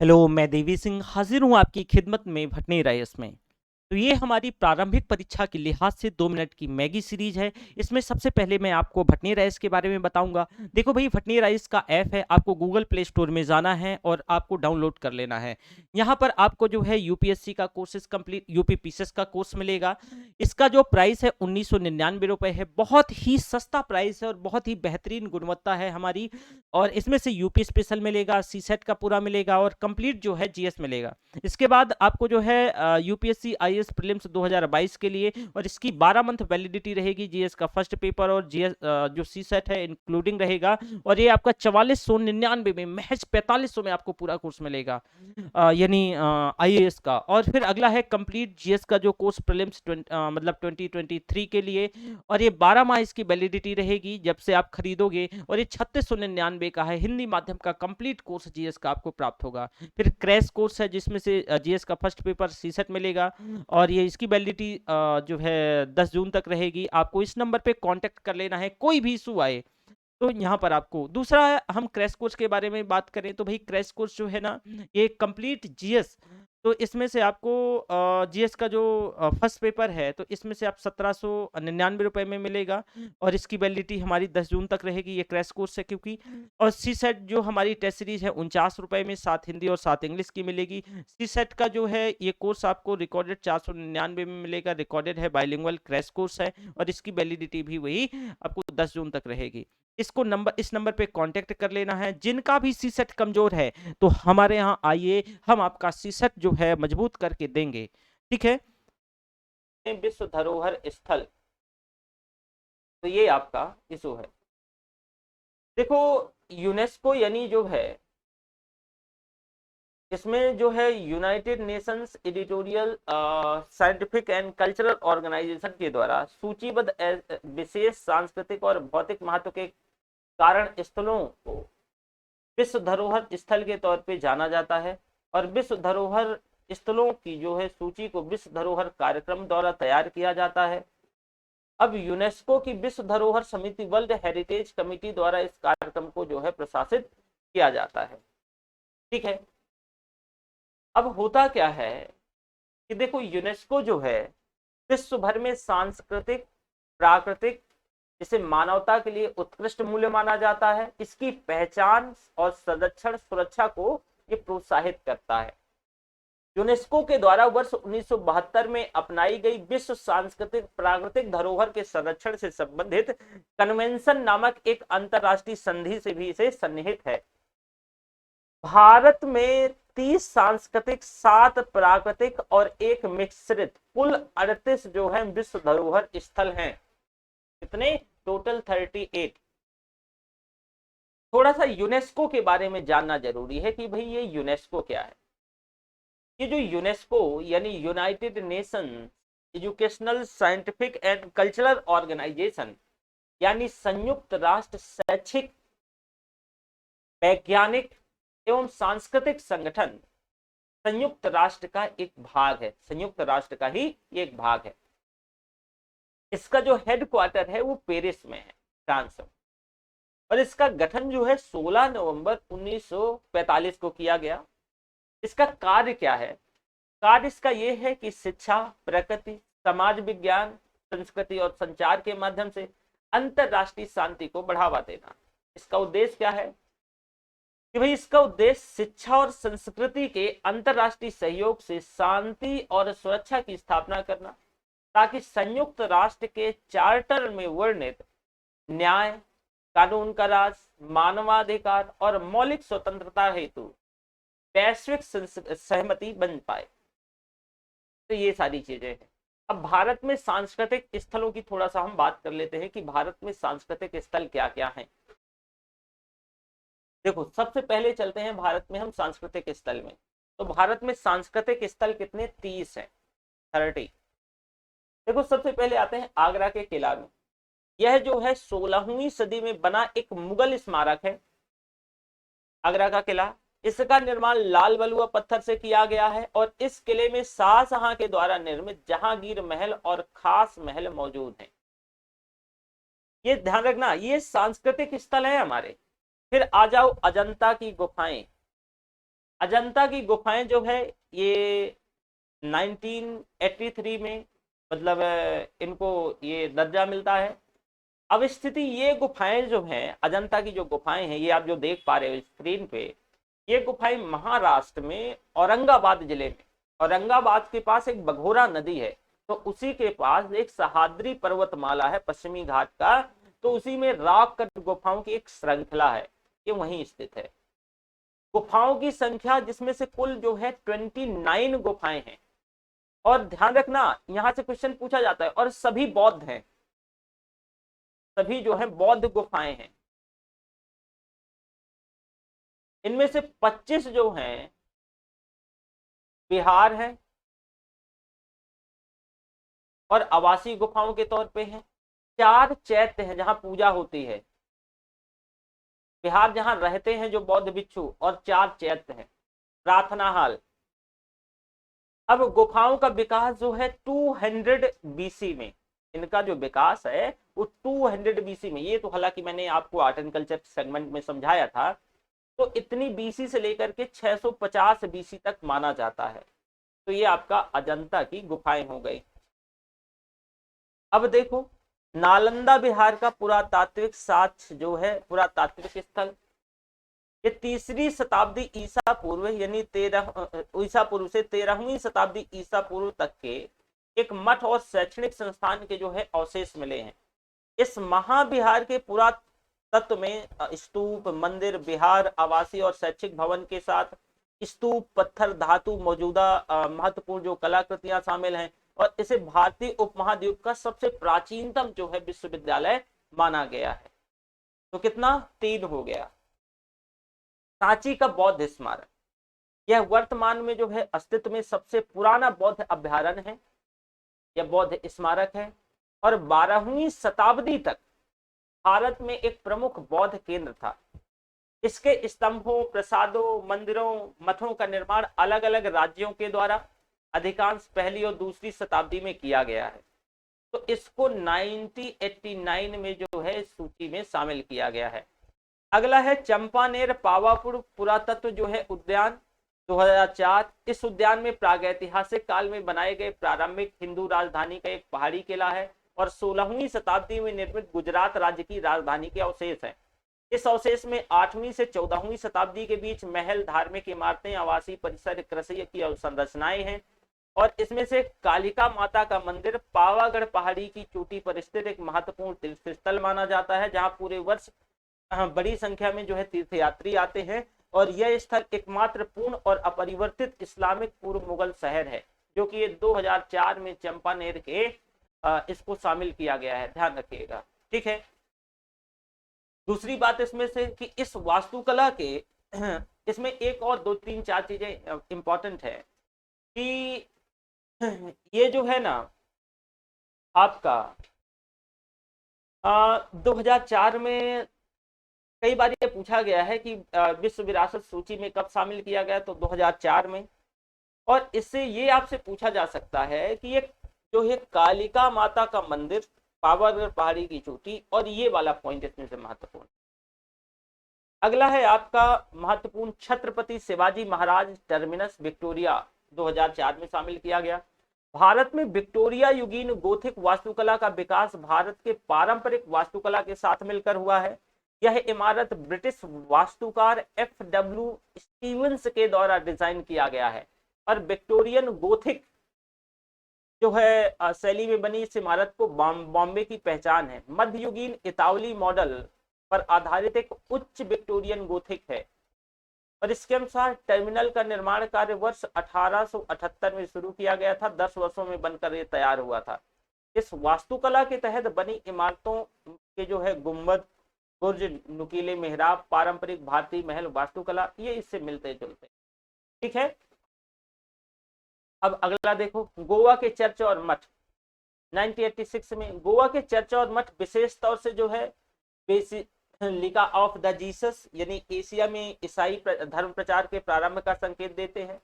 Hello, मैं देवी सिंह हाजिर हूँ आपकी खिदमत में भटनी रईस में। तो ये हमारी प्रारंभिक परीक्षा के लिहाज से 2 मिनट की मैगी सीरीज़ है। इसमें सबसे पहले मैं आपको भटनी राइस के बारे में बताऊँगा। देखो भई, भटनी राइस का ऐप है, आपको गूगल प्ले स्टोर में जाना है और आपको डाउनलोड कर लेना है। यहाँ पर आपको जो है यूपीएससी का कोर्सेज़ कंप्लीट यूपी पीसीएस का कोर्स मिलेगा। इसका जो प्राइस है ₹1999 है, बहुत ही सस्ता प्राइस है और बहुत ही बेहतरीन गुणवत्ता है हमारी। और इसमें से यूपी स्पेशल मिलेगा, सीसेट का पूरा मिलेगा और कंप्लीट जो है जीएस मिलेगा। इसके बाद आपको जो है यूपीएससी आईएएस प्रीलिम्स 2022 के लिए, और इसकी 12 मंथ वैलिडिटी रहेगी। जीएस का फर्स्ट पेपर और जीएस जो सी सेट है इंक्लूडिंग रहेगा। और ये आपका 4499 में, महज 4500 में आपको पूरा कोर्स मिलेगा, यानी आईएएस का। और फिर अगला है कंप्लीट जीएस का जो कोर्स प्रीलिम्स मतलब 2023 के लिए, और ये 12 माह इसकी वैलिडिटी रहेगी जब से आप खरीदोगे। और ये 3699 का है, हिंदी माध्यम का कंप्लीट कोर्स जीएस का आपको प्राप्त होगा। फिर क्रैश कोर्स है जिसमें से जीएस का फर्स्ट पेपर सीसेट मिलेगा, और ये इसकी वैलिडिटी जो है 10 जून तक रहेगी। आपको इस नंबर पे कांटेक्ट कर लेना है, कोई भी इशू आए तो यहाँ पर आपको। दूसरा हम क्रैश कोर्स के बारे में बात करें तो भाई, क्रैश कोर्स जो है ना, ये कंप्लीट जीएस। तो इसमें से आपको जीएस का जो फर्स्ट पेपर है, तो इसमें से आप 1799 में मिलेगा। और इसकी वैलिडिटी हमारी 10 जून तक रहेगी। ये क्रैश कोर्स है क्योंकि। और सी सेट जो हमारी टेस्ट सीरीज है, ₹49 में 7 हिंदी और 7 इंग्लिश की मिलेगी। सी सेट का जो है ये कोर्स आपको रिकॉर्डेड 499 में मिलेगा। रिकॉर्डेड है, बाइलिंगुअल क्रैश कोर्स है। और इसकी वैलिडिटी भी वही आपको 10 जून तक रहेगी। इस नंबर पे कांटेक्ट कर लेना है। जिनका भी सी सेट कमजोर है, तो हमारे यहाँ आइए, हम आपका सी सेट जो है मजबूत करके देंगे। ठीक है। विश्व धरोहर स्थल, तो ये आपका इशू है। देखो, यूनेस्को यानी जो है, इसमें जो है United Nations editorial scientific and cultural organisation के द्वारा सूचीबद्ध विशेष सांस्कृतिक और भौतिक महत्व के कारण स्थलों को विश्व धरोहर स्थल के तौर पे जाना जाता है। और विश्व धरोहर स्थलों की जो है सूची को विश्व धरोहर कार्यक्रम द्वारा तैयार किया जाता है। अब यूनेस्को की विश्व धरोहर समिति, वर्ल्ड हेरिटेज कमिटी द्वारा इस कार्यक्रम को जो है प्रशासित किया जाता है। ठीक है। अब होता क्या है कि देखो, यूनेस्को जो है विश्व भर में सांस्कृतिक, प्राकृतिक, जिसे मानवता के लिए उत्कृष्ट मूल्य माना जाता है, इसकी पहचान और संरक्षण सुरक्षा को ये प्रोत्साहित करता है। यूनेस्को के द्वारा वर्ष 1972 में अपनाई गई विश्व सांस्कृतिक प्राकृतिक धरोहर के संरक्षण से संबंधित कन्वेंशन नामक एक अंतरराष्ट्रीय संधि से भी इसे सन्निहित है। भारत में 30 सांस्कृतिक, 7 प्राकृतिक और एक मिश्रित, कुल 38 जो है विश्व धरोहर स्थल हैं। कितने टोटल? 38। थोड़ा सा यूनेस्को के बारे में जानना जरूरी है कि भाई ये यूनेस्को क्या है। ये जो यूनेस्को यानी United Nation educational, scientific and cultural organisation, यानी संयुक्त राष्ट्र शैक्षिक, वैज्ञानिक एवं सांस्कृतिक संगठन, संयुक्त राष्ट्र का एक भाग है। संयुक्त राष्ट्र का ही एक भाग है। इसका जो हेडक्वार्टर है वो पेरिस में है, फ्रांस में। और इसका गठन जो है 16 नवंबर 1945 को किया गया। इसका कार्य क्या है? कार्य इसका यह है कि शिक्षा, प्रकृति, समाज विज्ञान, संस्कृति और संचार के माध्यम से अंतरराष्ट्रीय शांति को बढ़ावा देना। इसका उद्देश्य क्या है कि भाई, इसका उद्देश्य शिक्षा और संस्कृति के अंतरराष्ट्रीय सहयोग से शांति और सुरक्षा की स्थापना करना, ताकि संयुक्त राष्ट्र के चार्टर में वर्णित न्याय, कानून का राज, मानवाधिकार और मौलिक स्वतंत्रता हेतु वैश्विक सहमति बन पाए। तो ये सारी चीजें हैं। अब भारत में सांस्कृतिक स्थलों की थोड़ा सा हम बात कर लेते हैं कि भारत में सांस्कृतिक स्थल क्या क्या हैं। देखो, सबसे पहले चलते हैं भारत में हम सांस्कृतिक स्थल में। तो भारत में सांस्कृतिक स्थल कितने? 30 हैं, 30। देखो, सबसे पहले आते हैं आगरा के किला में। यह जो है 16वीं सदी में बना एक मुगल स्मारक है, आगरा का किला। इसका निर्माण लाल बलुआ पत्थर से किया गया है और इस किले में शाहजहां के द्वारा निर्मित जहांगीर महल और खास महल मौजूद हैं। ये ध्यान रखना, ये सांस्कृतिक स्थल है हमारे। फिर आ जाओ अजंता की गुफाएं। अजंता की गुफाएं जो है ये 1983 में मतलब इनको ये दर्जा मिलता है। अब स्थिति ये गुफाएं जो हैं, अजंता की जो गुफाएं हैं, ये आप जो देख पा रहे हो स्क्रीन पे, ये गुफाएं महाराष्ट्र में औरंगाबाद जिले में, औरंगाबाद के पास एक बघोरा नदी है, तो उसी के पास एक सह्याद्री पर्वतमाला है पश्चिमी घाट का, तो उसी में रॉक कट गुफाओं की एक श्रृंखला है, ये वहीं स्थित है। गुफाओं की संख्या जिसमें से कुल जो है 29 गुफाएं हैं। और ध्यान रखना, यहां से क्वेश्चन पूछा जाता है, और सभी बौद्ध हैं, सभी जो है बौद्ध गुफाएं हैं। इनमें से 25 जो हैं बिहार है और आवासीय गुफाओं के तौर पे हैं। 4 चैत्य हैं जहां पूजा होती है, बिहार जहां रहते हैं जो बौद्ध भिक्षु, और 4 चैत्य हैं, प्रार्थना हाल। अब गुफाओं का विकास जो है 200 बीसी में, इनका जो विकास है वो 200 बीसी में, ये तो हालांकि मैंने आपको आर्ट एंड कल्चर सेगमेंट में समझाया था, तो इतनी बीसी से लेकर के 650 बीसी तक माना जाता है। तो ये आपका अजंता की गुफाएं हो गई। अब देखो, नालंदा बिहार का पुरातात्विक साक्ष्य जो है, पुरातात्विक स्थल, ये 3री शताब्दी ईसा पूर्व यानी 13 ईसा पूर्व से 13वीं शताब्दी ईसा पूर्व तक के एक मठ और शैक्षणिक संस्थान के जो है अवशेष मिले हैं। इस महाविहार के पुरातत्व में स्तूप, मंदिर, विहार, आवासीय और शैक्षिक भवन के साथ स्तूप, पत्थर, धातु, मौजूदा महत्वपूर्ण जो कलाकृतियां शामिल हैं, और इसे भारतीय उपमहाद्वीप का सबसे प्राचीनतम जो है विश्वविद्यालय माना गया है। तो कितना, 3 हो गया। सांची का बौद्ध स्मारक, यह वर्तमान में जो है अस्तित्व में सबसे पुराना बौद्ध अभ्यारण्य है, यह बौद्ध स्मारक है, और 12वीं शताब्दी तक भारत में एक प्रमुख बौद्ध केंद्र था। इसके स्तंभों, प्रसादों, मंदिरों, मठों का निर्माण अलग अलग राज्यों के द्वारा अधिकांश पहली और दूसरी शताब्दी में किया गया है। तो इसको 1989 में जो है सूची में शामिल किया गया है। अगला है चंपानेर पावापुर पुरातत्व जो है उद्यान 2004। इस उद्यान में प्रागैतिहासिक काल में बनाए गए प्रारंभिक हिंदू राजधानी का एक पहाड़ी किला है, और 16वीं शताब्दी में निर्मित गुजरात राज्य की राजधानी के अवशेष हैं। इस अवशेष में 8वीं से 14वीं शताब्दी के बीच महल, धार्मिक इमारतें, आवासीय परिसर, कृषि की संरचनाएं हैं, और इसमें से कालिका माता का मंदिर पावागढ़ पहाड़ी की चोटी पर स्थित एक महत्वपूर्ण तीर्थस्थल माना जाता है, जहां पूरे वर्ष बड़ी संख्या में जो है तीर्थयात्री आते हैं। और यह स्थल एकमात्र पूर्ण और अपरिवर्तित इस्लामिक पूर्व मुगल शहर है, जो कि ये 2004 में चंपानेर के इसको शामिल किया गया है, ध्यान रखिएगा, ठीक है। दूसरी बात इसमें से कि इस वास्तुकला के इसमें एक और 2, 3, 4 चीजें इंपॉर्टेंट है कि ये जो है ना आपका 2004 में कई बार ये पूछा गया है कि विश्व विरासत सूची में कब शामिल किया गया, तो 2004 में। और इससे ये आपसे पूछा जा सकता है कि ये जो है कालिका माता का मंदिर, पावागढ़ पहाड़ी की चोटी, और ये वाला पॉइंट इसमें से महत्वपूर्ण। अगला है आपका महत्वपूर्ण छत्रपति शिवाजी महाराज टर्मिनस विक्टोरिया 2004 में शामिल किया गया। भारत में विक्टोरिया युगीन गोथिक वास्तुकला का विकास भारत के पारंपरिक वास्तुकला के साथ मिलकर हुआ है। यह इमारत ब्रिटिश वास्तुकार FW स्टीवंस के द्वारा डिजाइन किया गया है, और विक्टोरियन गोथिक जो है शैली में बनी इस इमारत को बॉम्बे की पहचान है। मध्ययुगीन इतावली मॉडल पर आधारित एक उच्च विक्टोरियन गोथिक है, और इसके अनुसार टर्मिनल का निर्माण कार्य वर्ष 1878 में शुरू किया गया था। 10 वर्षों में बनकर ये तैयार हुआ था। इस वास्तुकला के तहत बनी इमारतों के जो है गुंबद, बुर्ज, नुकीले मेहराब, पारंपरिक भारतीय महल वास्तुकला, ये इससे मिलते जुलते, ठीक है। अब अगला देखो, गोवा के चर्च और मठ 1986 में। गोवा के चर्च और मठ विशेष तौर से जो है बेसिलिका ऑफ द जीसस यानी एशिया में ईसाई धर्म प्रचार के प्रारंभ का संकेत देते हैं,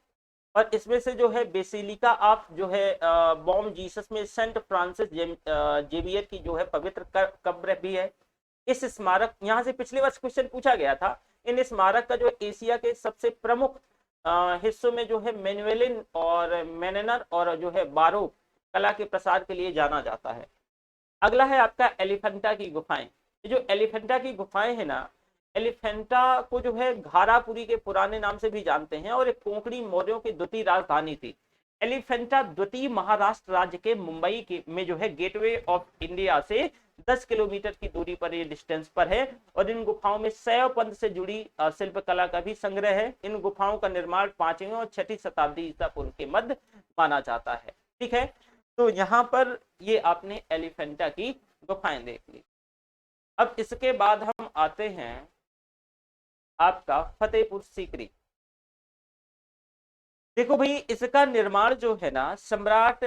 और इसमें से जो है बेसिलिका ऑफ जो है बॉम जीसस में सेंट फ्रांसिस जेवियर की जो है पवित्र कब्र भी है। इस स्मारक, यहाँ से पिछले वर्ष क्वेश्चन पूछा गया था, इन स्मारक का जो एशिया के सबसे प्रमुख हिस्सों में जो है मेनुएलिन और मेनेनर और जो है बारोक कला के प्रसार के लिए जाना जाता है। अगला है आपका एलिफेंटा की गुफाएं। ये जो एलिफेंटा की गुफाएं है ना, एलिफेंटा को जो है घारापुरी के पुराने नाम से भी जानते हैं और एक कोंकणी मौर्यों की द्वितीय राजधानी थी। एलिफेंटा द्वितीय महाराष्ट्र राज्य के मुंबई के में जो है गेटवे ऑफ इंडिया से 10 किलोमीटर की दूरी पर ये डिस्टेंस पर है और इन गुफाओं में शैव पंथ से जुड़ी शिल्पकला का भी संग्रह है। इन गुफाओं का निर्माण 5वीं और 6वीं शताब्दी ईसा पूर्व के मध्य माना जाता है। ठीक है, तो यहाँ पर ये आपने एलिफेंटा की गुफाएं देख ली। अब इसके बाद हम आते हैं आपका फतेहपुर सीकरी। देखो भाई, इसका निर्माण जो है ना सम्राट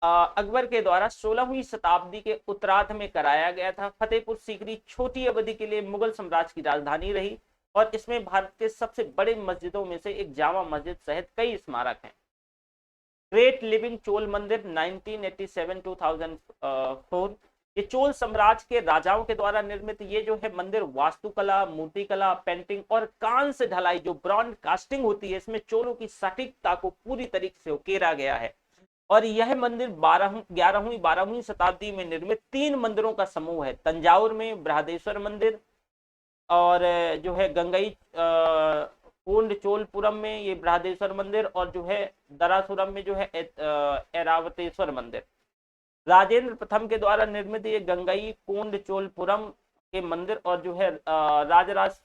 अकबर के द्वारा 16वीं शताब्दी के उत्तरार्ध में कराया गया था। फतेहपुर सीकरी छोटी अवधि के लिए मुगल साम्राज्य की राजधानी रही और इसमें भारत के सबसे बड़े मस्जिदों में से एक जामा मस्जिद सहित कई स्मारक हैं। ग्रेट लिविंग चोल मंदिर 1987-2004, ये चोल साम्राज्य के राजाओं के द्वारा निर्मित ये जो है मंदिर वास्तुकला, मूर्तिकला, पेंटिंग और कांस्य ढलाई जो ब्रॉन्ज कास्टिंग होती है, इसमें चोलों की सटीकता को पूरी तरीके से उकेरा गया है। और यह मंदिर 11वीं शताब्दी में निर्मित 3 मंदिरों का समूह है। तंजावुर में बृहदेश्वर मंदिर और जो है गंगई चोलपुरम में ये बृहदेश्वर मंदिर और जो है दरासुरम में जो है ऐरावतेश्वर मंदिर। राजेंद्र प्रथम के द्वारा निर्मित ये गंगई चोलपुरम के मंदिर और जो है राजराज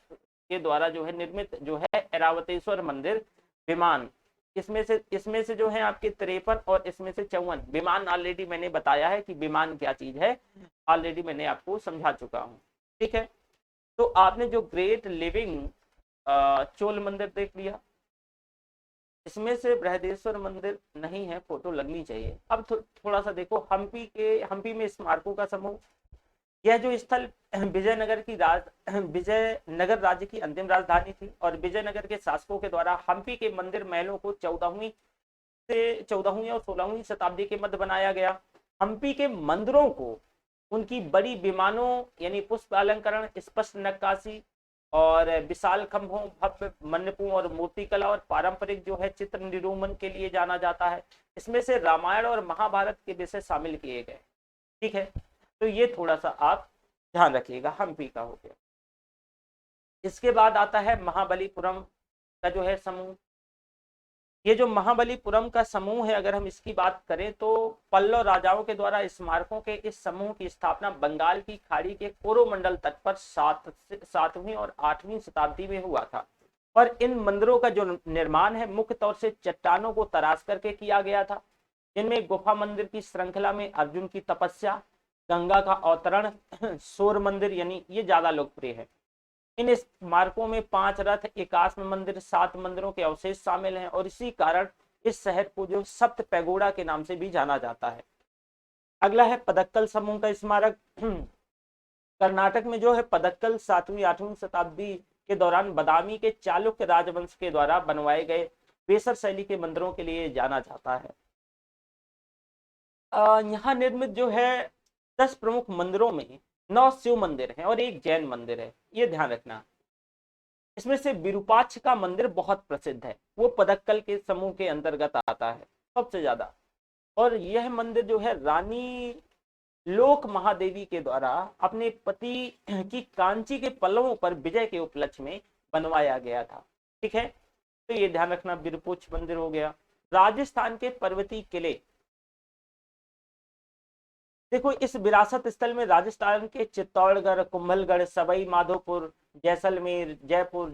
के द्वारा जो है निर्मित जो है ऐरावतेश्वर मंदिर विमान, इसमें से जो है आपके 53 और इसमें से 54 विमान। ऑलरेडी मैंने बताया है कि विमान क्या चीज है, ऑलरेडी मैंने आपको समझा चुका हूँ। ठीक है, तो आपने जो ग्रेट लिविंग चोल मंदिर देख लिया, इसमें से बृहदेश्वर मंदिर नहीं है, फोटो लगनी चाहिए। अब थोड़ा सा देखो हम्पी में स्मारकों का समूह। यह जो स्थल विजयनगर राज्य की अंतिम राजधानी थी और विजयनगर के शासकों के द्वारा हम्पी के मंदिर महलों को 14वीं और 16वीं शताब्दी के मध्य बनाया गया। हम्पी के मंदिरों को उनकी बड़ी विमानों यानी पुष्प अलंकरण, स्पष्ट नक्काशी और विशाल खंभों, भव्य मंडपों और मूर्तिकला और पारंपरिक जो है चित्र निरूपण के लिए जाना जाता है। इसमें से रामायण और महाभारत के विषय शामिल किए गए। ठीक है, तो ये थोड़ा सा आप ध्यान रखिएगा, हम्पी का हो गया। इसके बाद आता है महाबलीपुरम का जो है समूह। ये जो महाबलीपुरम का समूह है, अगर हम इसकी बात करें तो पल्लव राजाओं के द्वारा स्मारकों के इस समूह की स्थापना बंगाल की खाड़ी के कोरोमंडल तट पर 7वीं और 8वीं शताब्दी में हुआ था और इन मंदिरों का जो निर्माण है मुख्य तौर से चट्टानों को तराश करके किया गया था। इनमें गुफा मंदिर की श्रृंखला में अर्जुन की तपस्या, गंगा का अवतरण, सौर मंदिर यानी ये ज्यादा लोकप्रिय है। इन स्मारकों में 5 रथ, 51 मंदिर, 7 मंदिरों के अवशेष शामिल हैं और इसी कारण इस शहर को जो सप्त पैगोडा के नाम से भी जाना जाता है। अगला है पदक्कल समूह का स्मारक। कर्नाटक में जो है पदक्कल 7वीं-8वीं शताब्दी के दौरान बदामी के चालुक्य राजवंश के द्वारा बनवाए गए बेसर शैली के मंदिरों के लिए जाना जाता है। यहाँ निर्मित जो है 10 प्रमुख मंदिरों में 9 शिव मंदिर हैं और एक जैन मंदिर है, ये ध्यान रखना। इसमें से विरूपाक्ष का मंदिर बहुत प्रसिद्ध है, वो पदक्कल के समूह के अंतर्गत आता है सबसे ज्यादा। और यह मंदिर जो है रानी लोक महादेवी के द्वारा अपने पति की कांची के पल्लवों पर विजय के उपलक्ष्य में बनवाया गया था। ठीक है, तो ये ध्यान रखना, विरूपाक्ष मंदिर हो गया। राजस्थान के पर्वतीय किले, देखो इस विरासत स्थल में राजस्थान के चित्तौड़गढ़, कुंभलगढ़, सवाई माधोपुर, जैसलमेर, जयपुर,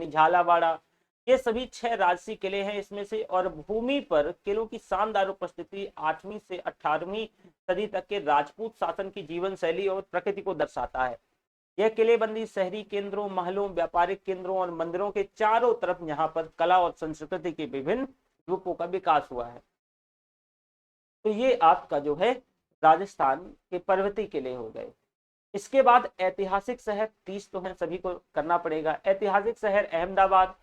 झालावाड़ा, ये सभी 6 राजसी किले हैं इसमें से। और भूमि पर किलों की शानदार उपस्थिति 8वीं से 18वीं सदी तक के राजपूत शासन की जीवन शैली और प्रकृति को दर्शाता है। यह किलेबंदी शहरी केंद्रों, महलों, व्यापारिक केंद्रों और मंदिरों के चारों तरफ यहाँ पर कला और संस्कृति के विभिन्न रूपों का विकास हुआ है। तो ये आपका जो है राजस्थान के पर्वतीय किले हो गए। इसके बाद ऐतिहासिक शहर 30 तो हैं, सभी को करना पड़ेगा। ऐतिहासिक शहर अहमदाबाद।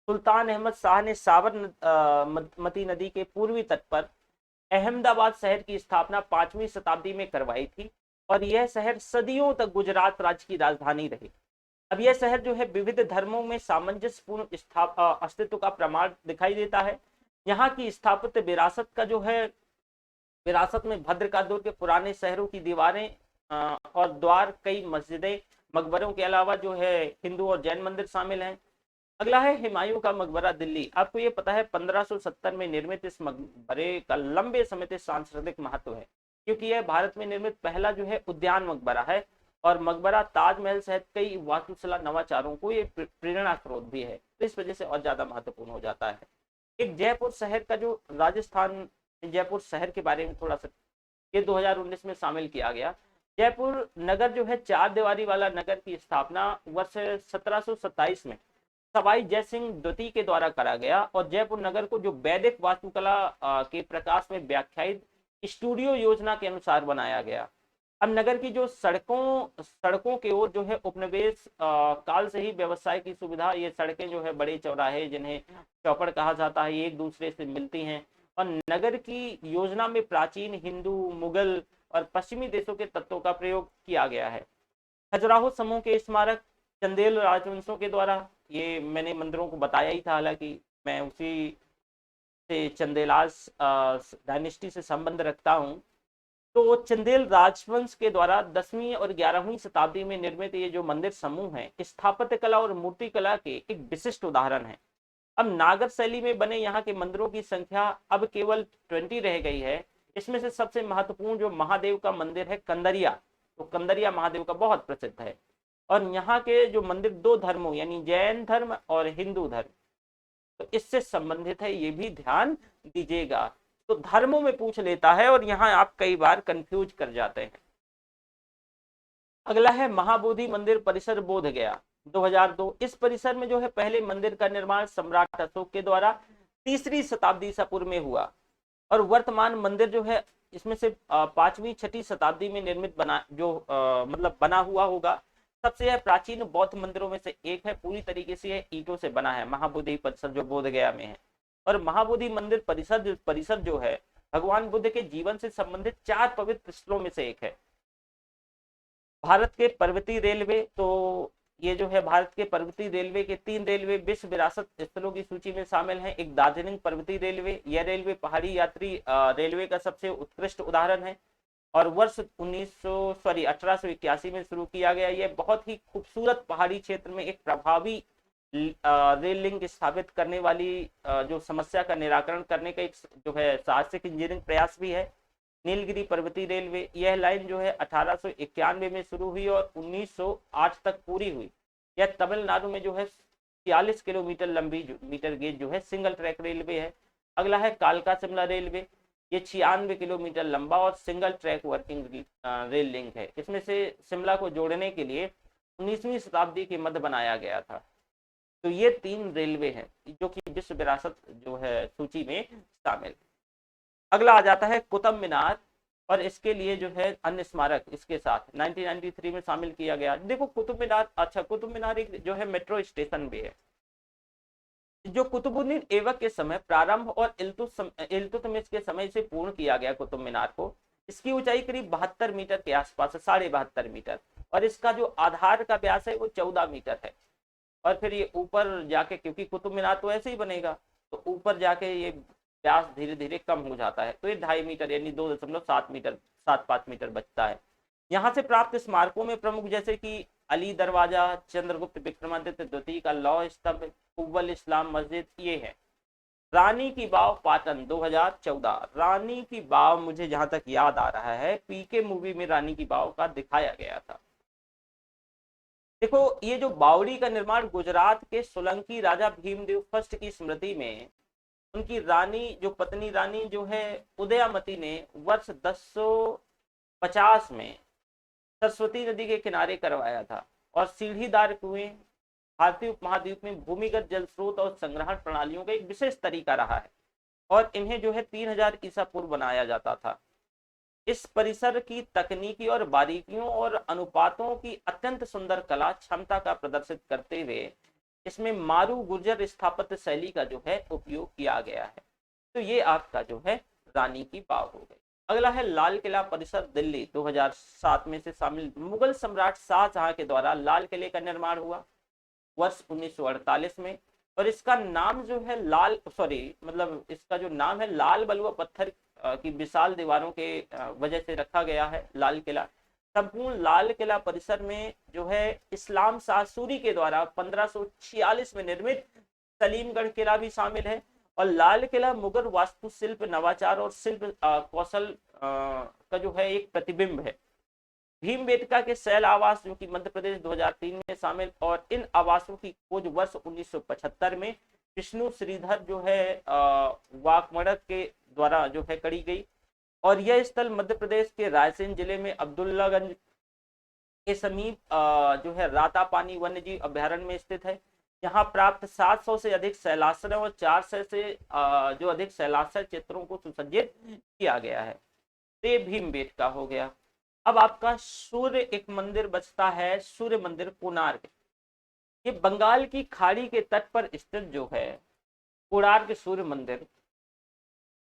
सुल्तान अहमद शाह ने साबरमती नदी के पूर्वी तट पर अहमदाबाद शहर की स्थापना 5वीं शताब्दी में करवाई थी और यह शहर सदियों तक गुजरात राज्य की राजधानी रही। अब यह शहर जो है विविध धर्मों में सामंजस्यपूर्ण अस्तित्व का प्रमाण दिखाई देता है। यहाँ की स्थापत्य विरासत का जो है, विरासत में भद्रकादुर के पुराने शहरों की दीवारें और द्वार, कई मस्जिदें, मकबरों के अलावा जो है हिंदू और जैन मंदिर शामिल हैं। अगला है हुमायूं का मकबरा दिल्ली। आपको ये पता है 1570 में निर्मित इस मकबरे का लंबे समय से सांस्कृतिक महत्व है, क्योंकि यह भारत में निर्मित पहला जो है उद्यान मकबरा है। और मकबरा ताजमहल सहित कई वास्तुशिला नवाचारों को ये प्रेरणा स्रोत भी है, तो इस वजह से और ज्यादा महत्वपूर्ण हो जाता है। एक जयपुर शहर का जो राजस्थान, जयपुर शहर के बारे में थोड़ा सा, ये 2019 में शामिल किया गया। जयपुर नगर जो है चार दीवारी वाला नगर की स्थापना वर्ष 1727 में सवाई जयसिंह द्वितीय के द्वारा करा गया, और जयपुर नगर को जो वैदिक वास्तुकला के प्रकाश में व्याख्यायित स्टूडियो योजना के अनुसार बनाया गया। अब नगर की जो सड़कों के ओर जो है उपनिवेश काल से ही व्यवसाय की सुविधा, ये सड़कें जो है बड़े चौराहे जिन्हें चौपड़ कहा जाता है, एक दूसरे से मिलती हैं। और नगर की योजना में प्राचीन हिंदू, मुगल और पश्चिमी देशों के तत्वों का प्रयोग किया गया है। खजुराहो समूह के स्मारक चंदेल राजवंशों के द्वारा, ये मैंने मंदिरों को बताया ही था, हालांकि मैं उसी से चंदेलास डायनेस्टी से संबंध रखता हूँ। तो चंदेल राजवंश के द्वारा 10वीं और 11वीं शताब्दी में निर्मित ये जो मंदिर समूह है, स्थापत्य कला और मूर्ति कला के एक विशिष्ट उदाहरण है। अब नागर शैली में बने यहाँ के मंदिरों की संख्या अब केवल 20 रह गई है। इसमें से सबसे महत्वपूर्ण जो महादेव का मंदिर है कंदरिया, तो कंदरिया महादेव का बहुत प्रसिद्ध है। और यहाँ के जो मंदिर दो धर्मों यानी जैन धर्म और हिंदू धर्म, तो इससे संबंधित है, ये भी ध्यान दीजिएगा। तो धर्मों में पूछ लेता है और यहाँ आप कई बार कंफ्यूज कर जाते हैं। अगला है महाबोधि मंदिर परिसर बोध गया 2002। इस परिसर में जो है पहले मंदिर का निर्माण सम्राट अशोक के द्वारा 3री शताब्दी ईसा पूर्व में हुआ, और वर्तमान मंदिर जो है इसमें से 5वीं 6ठी शताब्दी में निर्मित बना, जो मतलब बना हुआ होगा। सबसे यह प्राचीन बौद्ध मंदिरों में से एक है, पूरी तरीके से यह ईंटों से बना है, महाबोधि परिसर जो बोध गया में है। और महाबोधि मंदिर परिसर जो है भगवान बुद्ध के जीवन से संबंधित 4 पवित्र स्थलों में से एक है। भारत के पर्वतीय रेलवे, तो ये जो है भारत के पर्वतीय रेलवे के 3 रेलवे विश्व विरासत स्थलों की सूची में शामिल हैं। एक दार्जिलिंग पर्वतीय रेलवे, यह रेलवे पहाड़ी यात्री रेलवे का सबसे उत्कृष्ट उदाहरण है, और वर्ष 1881 में शुरू किया गया। यह बहुत ही खूबसूरत पहाड़ी क्षेत्र में एक प्रभावी रेल लिंक स्थापित करने वाली जो समस्या का निराकरण करने का एक जो है साहसिक इंजीनियरिंग प्रयास भी है। नीलगिरी पर्वतीय रेलवे, यह लाइन जो है 1891 में शुरू हुई और 1908 तक पूरी हुई। यह तमिलनाडु में जो है 46 किलोमीटर लंबी मीटर गेज जो है सिंगल ट्रैक रेलवे है। अगला है कालका शिमला रेलवे, ये 96 किलोमीटर लंबा और single track working rail link है। इसमें से शिमला को जोड़ने के लिए 19वीं शताब्दी के मध्य बनाया गया था। तो ये 3 रेलवे हैं जो कि विश्व विरासत जो है सूची में शामिल। अगला आ जाता है कुतुब मीनार, और इसके लिए जो है अन्य स्मारक इसके साथ 1993 में शामिल किया गया। देखो कुतुब मीनार, अच्छा कुतुब मीनार एक जो है मेट्रो स्टेशन भी है। जो कुतुबुद्दीन ऐबक के समय प्रारंभ और इल्तुतमिश के समय से पूर्ण किया गया कुतुब मीनार को। इसकी ऊंचाई करीब 72 मीटर के आसपास है, 72.5 मीटर, और इसका जो आधार का व्यास है वो 14 मीटर है। और फिर ये ऊपर जाके, क्योंकि कुतुब मीनार तो ऐसे ही बनेगा, तो ऊपर जाके ये व्यास धीरे धीरे कम हो जाता है, तो ये 2.5 मीटर यानी 2.7 मीटर 7.5 मीटर बचता है। यहाँ से प्राप्त स्मारकों में प्रमुख जैसे कि अली दरवाजा, चंद्रगुप्त विक्रमादित्य द्वितीय का लौह स्तंभ, उव्वल इस्लाम मस्जिद, ये है। रानी की वाव पाटन 2014, रानी की वाव मुझे जहां तक याद आ रहा है पीके मूवी में रानी की वाव का दिखाया गया था। देखो ये जो बावड़ी का निर्माण गुजरात के सोलंकी राजा भीमदेव फर्स्ट की स्मृति में उनकी रानी जो पत्नी रानी जो है उदयामती ने वर्ष 1050 में सरस्वती नदी के किनारे करवाया था। और सीढ़ीदार कुएं भारतीय उपमहाद्वीप में भूमिगत जल स्रोत और संग्रहण प्रणालियों का एक विशेष तरीका रहा है, और इन्हें जो है 3000 ईसा पूर्व बनाया जाता था। इस परिसर की तकनीकी और बारीकियों और अनुपातों की अत्यंत सुंदर कला क्षमता का प्रदर्शित करते हुए इसमें मारू गुर्जर स्थापत्य शैली का जो है उपयोग किया गया है। तो ये आपका जो है रानी की वाव हो गई। अगला है लाल किला परिसर दिल्ली, 2007 में से शामिल। मुगल सम्राट शाहजहां के द्वारा लाल किले का निर्माण हुआ वर्ष 1948 में, और इसका नाम जो है लाल, सॉरी मतलब इसका जो नाम है लाल बलुआ पत्थर की विशाल दीवारों के वजह से रखा गया है लाल किला। संपूर्ण लाल किला परिसर में जो है इस्लाम शाह सूरी के द्वारा 1546 में निर्मित सलीमगढ़ किला भी शामिल है। और लाल किला मुगल वास्तुशिल्प नवाचार और शिल्प कौशल का जो है एक प्रतिबिंब है। भीमबेटका के शैल आवास जो कि मध्य प्रदेश 2003 में शामिल, और इन आवासों की खोज वर्ष 1975 में विष्णु श्रीधर जो है वाकमड़क के द्वारा जो है करी गई। और यह स्थल मध्य प्रदेश के रायसेन जिले में अब्दुल्लागंज के समीप जो है रातापानी वन्यजीव अभ्यारण्य में स्थित है। यहाँ प्राप्त 700 से अधिक शैलाश्रय और 400 से जो अधिक शैलाश्रय चित्रों को सुसज्जित किया गया है। तो ये भीमबेटका हो गया। अब आपका सूर्य एक मंदिर बचता है, सूर्य मंदिर कोणार्क। ये बंगाल की खाड़ी के तट पर स्थित जो है कोणार्क सूर्य मंदिर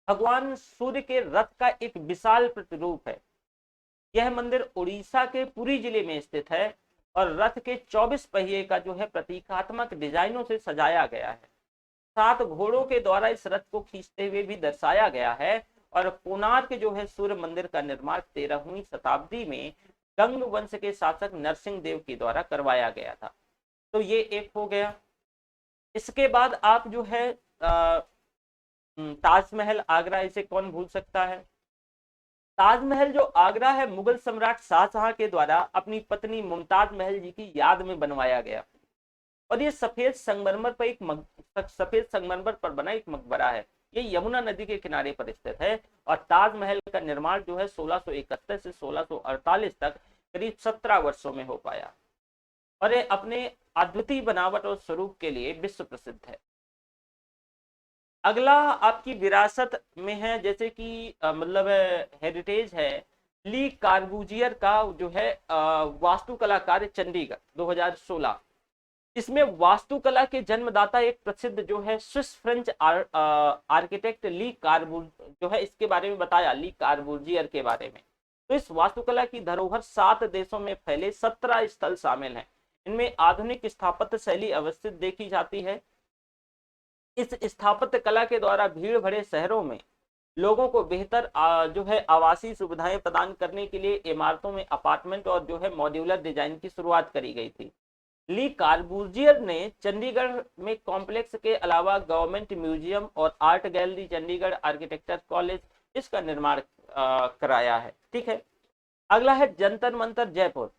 भगवान सूर्य के रथ का एक विशाल प्रतिरूप है। यह मंदिर उड़ीसा के पुरी जिले में स्थित है और रथ के 24 पहिए का जो है प्रतीकात्मक डिजाइनों से सजाया गया है। 7 घोड़ों के द्वारा इस रथ को खींचते हुए भी दर्शाया गया है। और कोणार्क जो है सूर्य मंदिर का निर्माण 13वीं शताब्दी में गंग वंश के शासक नरसिंह देव के द्वारा करवाया गया था। तो ये एक हो गया। इसके बाद आप जो है ताजमहल आगरा, इसे कौन भूल सकता है। ताजमहल जो आगरा है मुगल सम्राट शाहजहां के द्वारा अपनी पत्नी मुमताज महल जी की याद में बनवाया गया। और ये सफेद संगमरमर पर बना एक मकबरा है। ये यमुना नदी के किनारे पर स्थित है। और ताजमहल का निर्माण जो है 1671 से 1648 तक करीब 17 वर्षों में हो पाया। और ये अपने अद्वितीय बनावट और स्वरूप के लिए विश्व प्रसिद्ध है। अगला आपकी विरासत में है, जैसे कि मतलब हेरिटेज है, ली कार्बूजियर का जो है वास्तुकला कार्य चंडीगढ़ 2016। इसमें वास्तुकला के जन्मदाता एक प्रसिद्ध जो है स्विस फ्रेंच आर्किटेक्ट ली कार्बूज जो है, इसके बारे में बताया, ली कार्बूजियर के बारे में। तो इस वास्तुकला की धरोहर 7 देशों में फैले 17 स्थल शामिल हैं। इनमें आधुनिक स्थापत्य शैली अवस्थित देखी जाती है। इस स्थापत्य कला के द्वारा भीड़ भरे शहरों में लोगों को बेहतर जो है आवासीय सुविधाएं प्रदान करने के लिए इमारतों में अपार्टमेंट और जो है मॉड्यूलर डिजाइन की शुरुआत करी गई थी। ली कार्बूजियर ने चंडीगढ़ में कॉम्प्लेक्स के अलावा गवर्नमेंट म्यूजियम और art gallery, Chandigarh architecture college, इसका निर्माण कराया है। ठीक है। अगला है जंतर मंतर जयपुर।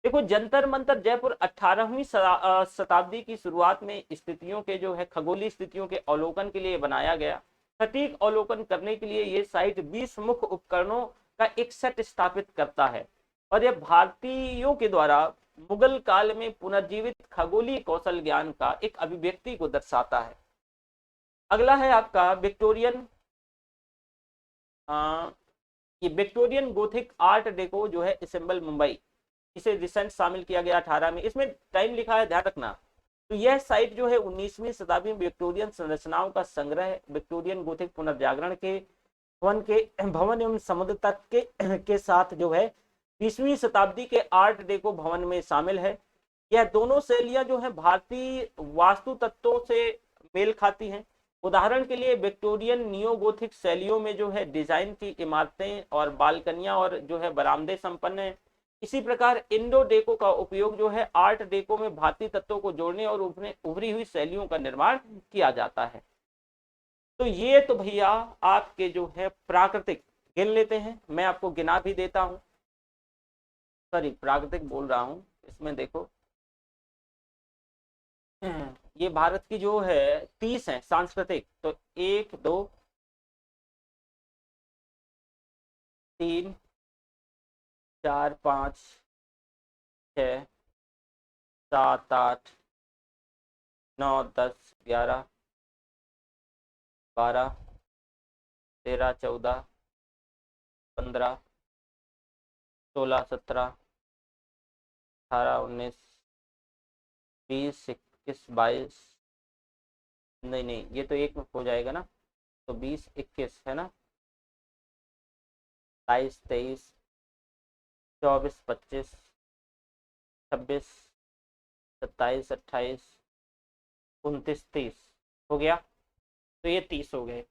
देखो जंतर मंतर जयपुर 18वीं शताब्दी की शुरुआत में स्थितियों के जो है खगोलीय स्थितियों के अवलोकन के लिए बनाया गया। सटीक अवलोकन करने के लिए ये साइट 20 मुख्य उपकरणों का एक सेट स्थापित करता है। और यह भारतीयों के द्वारा मुगल काल में पुनर्जीवित खगोलीय कौशल ज्ञान का एक अभिव्यक्ति को दर्शाता है। अगला है आपका विक्टोरियन, ये विक्टोरियन गोथिक आर्ट डेको जो है असेंबल मुंबई, इसे रिसेंट शामिल किया गया 18 में। इसमें टाइम लिखा है, ध्यान रखना। तो यह साइट जो है 19वीं शताब्दी में विक्टोरियन संरचनाओं का संग्रह है। विक्टोरियन गोथिक पुनर्जागरण के भवन एवं समुद्र तट के साथ जो है 20वीं शताब्दी के आर्ट डेको भवन में शामिल है। यह दोनों शैलियां जो है भारतीय वास्तु तत्वों से मेल खाती हैं। उदाहरण के लिए विक्टोरियन नियोगोथिक शैलियों में जो है डिजाइन की इमारतें और बालकनियां और जो है बरामदे संपन्न है। इसी प्रकार इंडो डेको का उपयोग जो है आर्ट डेको में भारतीय तत्वों को जोड़ने और उभरी हुई शैलियों का निर्माण किया जाता है। तो ये तो भैया आपके जो है प्राकृतिक गिन लेते हैं। मैं आपको गिना भी देता हूं, सॉरी प्राकृतिक बोल रहा हूं, इसमें देखो ये भारत की जो है 30 है सांस्कृतिक। तो 1 2 3 4 5 6 7 8 9 10 11 12 13 14 15 16 17 18 19 20 21 22, नहीं नहीं ये तो एक में हो जाएगा ना, तो 20 21 है ना, 22, 23, 24, 25, 26, 27, 28, 29, 30 हो गया। तो ये 30 हो गए।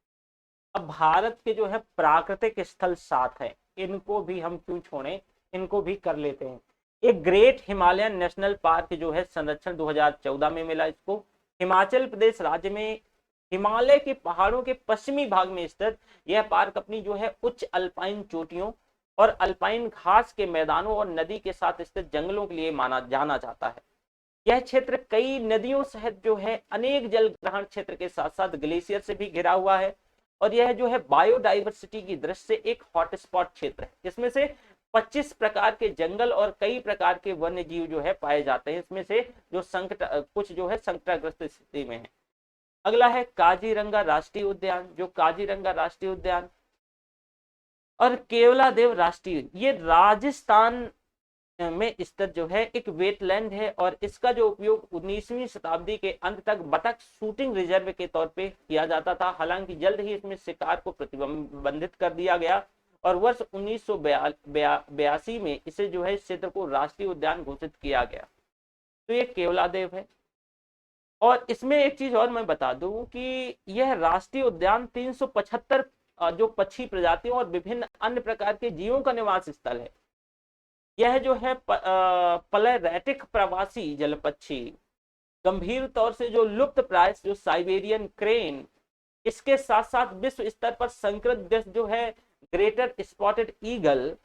अब भारत के जो है प्राकृतिक स्थल 7 है, इनको भी हम क्यों छोड़ें, इनको भी कर लेते हैं। एक ग्रेट हिमालयन नेशनल पार्क जो है संरक्षण 2014 में मिला इसको। हिमाचल प्रदेश राज्य में हिमालय के पहाड़ों के पश्चिमी भाग में स्थित यह पार्क अपनी जो है उच्च अल्पाइन चोटियों और अल्पाइन घास के मैदानों और नदी के साथ स्थित जंगलों के लिए माना जाना जाता है। यह क्षेत्र कई नदियों सहित जो है अनेक जल ग्रहण क्षेत्र के साथ साथ ग्लेशियर से भी घिरा हुआ है। और यह जो है बायोडाइवर्सिटी की दृष्टि से एक हॉटस्पॉट क्षेत्र है, जिसमें से 25 प्रकार के जंगल और कई प्रकार के वन्य जीव जो है पाए जाते हैं, इसमें से जो संकट कुछ जो है संकटग्रस्त स्थिति में है। अगला है काजीरंगा राष्ट्रीय उद्यान। जो काजीरंगा राष्ट्रीय उद्यान और केवलादेव राष्ट्रीय, ये राजस्थान में स्थित जो है एक वेटलैंड है और इसका जो उपयोग 19वीं शताब्दी के अंत तक बतख शूटिंग रिजर्व के तौर पे किया जाता था। हालांकि जल्द ही इसमें शिकार को प्रतिबंधित कर दिया गया और वर्ष 1982 में इसे जो है इस क्षेत्र को राष्ट्रीय उद्यान घोषित किया गया। तो ये केवलादेव है। और इसमें एक चीज और मैं बता दूं कि यह राष्ट्रीय उद्यान 375 जो पक्षी प्रजातियों और विभिन्न अन्य प्रकार के जीवों का निवास स्थल है। यह जो है पलेरेटिक प्रवासी जल पक्षी, गंभीर तौर से जो लुप्त प्राय जो साइबेरियन क्रेन, इसके साथ साथ विश्व स्तर पर संकृत जो है ग्रेटर स्पॉटेड ईगल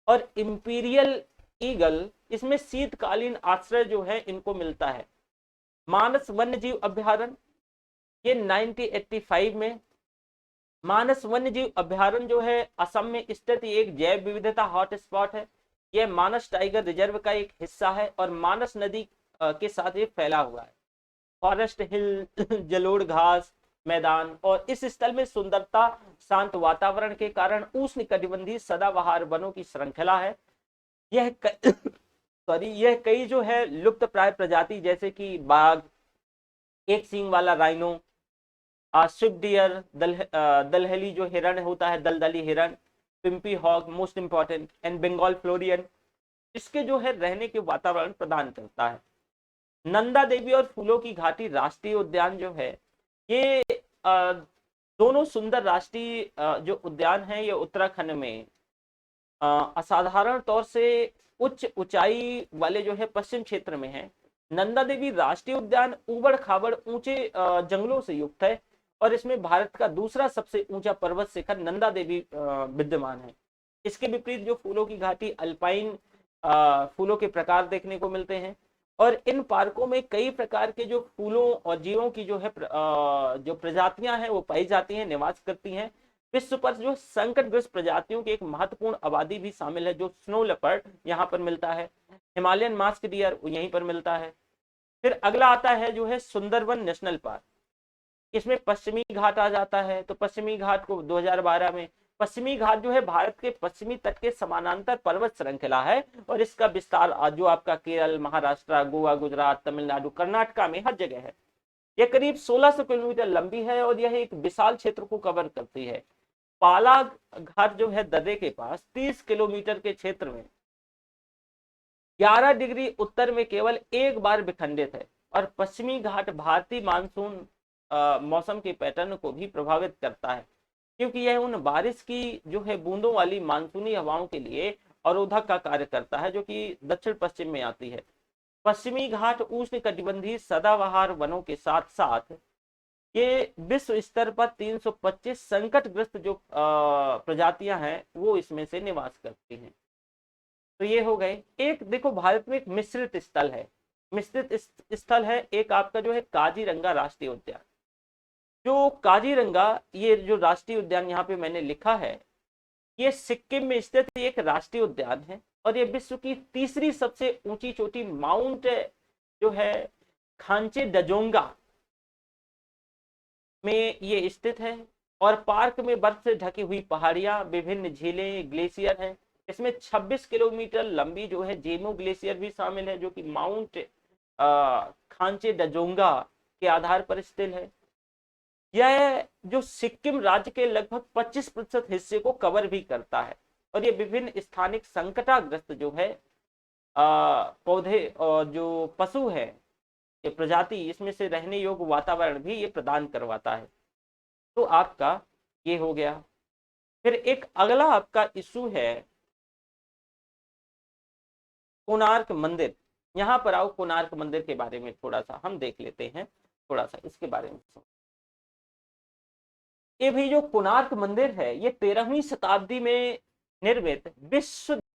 और इंपीरियल ईगल, इसमें शीतकालीन आश्रय जो है इनको मिलता है। मानस वन्य जीव अभ्यारण्य, ये 1985 में मानस वन्य जीव अभ्यारण्य जो है असम में स्थित एक जैव विविधता हॉटस्पॉट है। यह मानस टाइगर रिजर्व का एक हिस्सा है और मानस नदी के साथ ये फैला हुआ है। फॉरेस्ट हिल, जलोढ़ घास मैदान और इस स्थल में सुंदरता, शांत वातावरण के कारण उष्णकटिबंधीय सदाबहार वनों की श्रृंखला है। यह यह कई जो है लुप्त प्राय प्रजाति जैसे कि बाघ, एक सींग वाला राइनो, स्विफ्ट डियर, दलहली जो हिरण होता है, दलदली हिरण, पिंपी hog most important and Bengal florican, इसके जो है रहने के वातावरण प्रदान करता है। नंदा देवी और फूलों की घाटी राष्ट्रीय उद्यान जो है ये दोनों सुंदर राष्ट्रीय जो उद्यान है ये उत्तराखंड में असाधारण तौर से उच्च ऊंचाई वाले जो है पश्चिम क्षेत्र में है। नंदा देवी राष्ट्रीय उद्यान उबड़ खाबड़ ऊंचे जंगलों से युक्त है और इसमें भारत का दूसरा सबसे ऊंचा पर्वत शिखर नंदा देवी विद्यमान है। इसके विपरीत जो फूलों की घाटी अल्पाइन फूलों के प्रकार देखने को मिलते हैं और इन पार्कों में कई प्रकार के जो फूलों और जीवों की जो है जो प्रजातियां हैं वो पाई जाती हैं, निवास करती हैं। विश्व पर जो संकटग्रस्त प्रजातियों की एक महत्वपूर्ण आबादी भी शामिल है। जो स्नो लेपर्ड यहाँ पर मिलता है, हिमालयन मास्क डियर यहीं पर मिलता है। फिर अगला आता है जो है सुंदरवन नेशनल पार्क। इसमें पश्चिमी घाट आ जाता है। तो पश्चिमी घाट को 2012 में, पश्चिमी घाट जो है भारत के पश्चिमी तट के समानांतर पर्वत श्रृंखला है और इसका विस्तार जो आपका केरल, महाराष्ट्र, गोवा, गुजरात, तमिलनाडु, कर्नाटका में हर जगह है। यह करीब 1600 किलोमीटर लंबी है और यह एक विशाल क्षेत्र को कवर करती है। पाला घाट जो है दर्रे के पास 30 किलोमीटर के क्षेत्र में 11 डिग्री उत्तर में केवल एक बार विखंडित है और पश्चिमी घाट भारतीय मानसून मौसम के पैटर्न को भी प्रभावित करता है, क्योंकि यह उन बारिश की जो है बूंदों वाली मानसूनी हवाओं के लिए अवरोधक का कार्य करता है जो कि दक्षिण पश्चिम में आती है। पश्चिमी घाट उष्णकटिबंधीय सदाबहार वनों के साथ साथ ये विश्व स्तर पर 325 संकटग्रस्त जो प्रजातियां हैं वो इसमें से निवास करती हैं। तो ये हो गए। एक देखो भारत में एक मिश्रित स्थल है, मिश्रित स्थल है एक आपका जो है काजीरंगा राष्ट्रीय उद्यान। जो काजीरंगा ये जो राष्ट्रीय उद्यान यहाँ पे मैंने लिखा है, ये सिक्किम में स्थित एक राष्ट्रीय उद्यान है और ये विश्व की तीसरी सबसे ऊंची चोटी माउंट जो है खांचे डजोंगा में ये स्थित है और पार्क में बर्फ से ढकी हुई पहाड़ियां, विभिन्न झीलें, ग्लेशियर हैं। इसमें 26 किलोमीटर लंबी जो है जेमो ग्लेशियर भी शामिल है जो कि माउंट खांचे डजोंगा के आधार पर स्थित है। यह जो सिक्किम राज्य के लगभग 25% हिस्से को कवर भी करता है। और ये विभिन्न स्थानिक संकटाग्रस्त जो है पौधे और जो पशु है, ये प्रजाति, इसमें से रहने योग्य वातावरण भी ये प्रदान करवाता है। तो आपका ये हो गया। फिर एक अगला आपका इशू है कोणार्क मंदिर। यहाँ पर आओ, कोणार्क मंदिर के बारे में थोड़ा सा हम देख लेते हैं, थोड़ा सा इसके बारे में। ये भी जो कोणार्क मंदिर है, ये 13वीं शताब्दी में निर्मित विश्व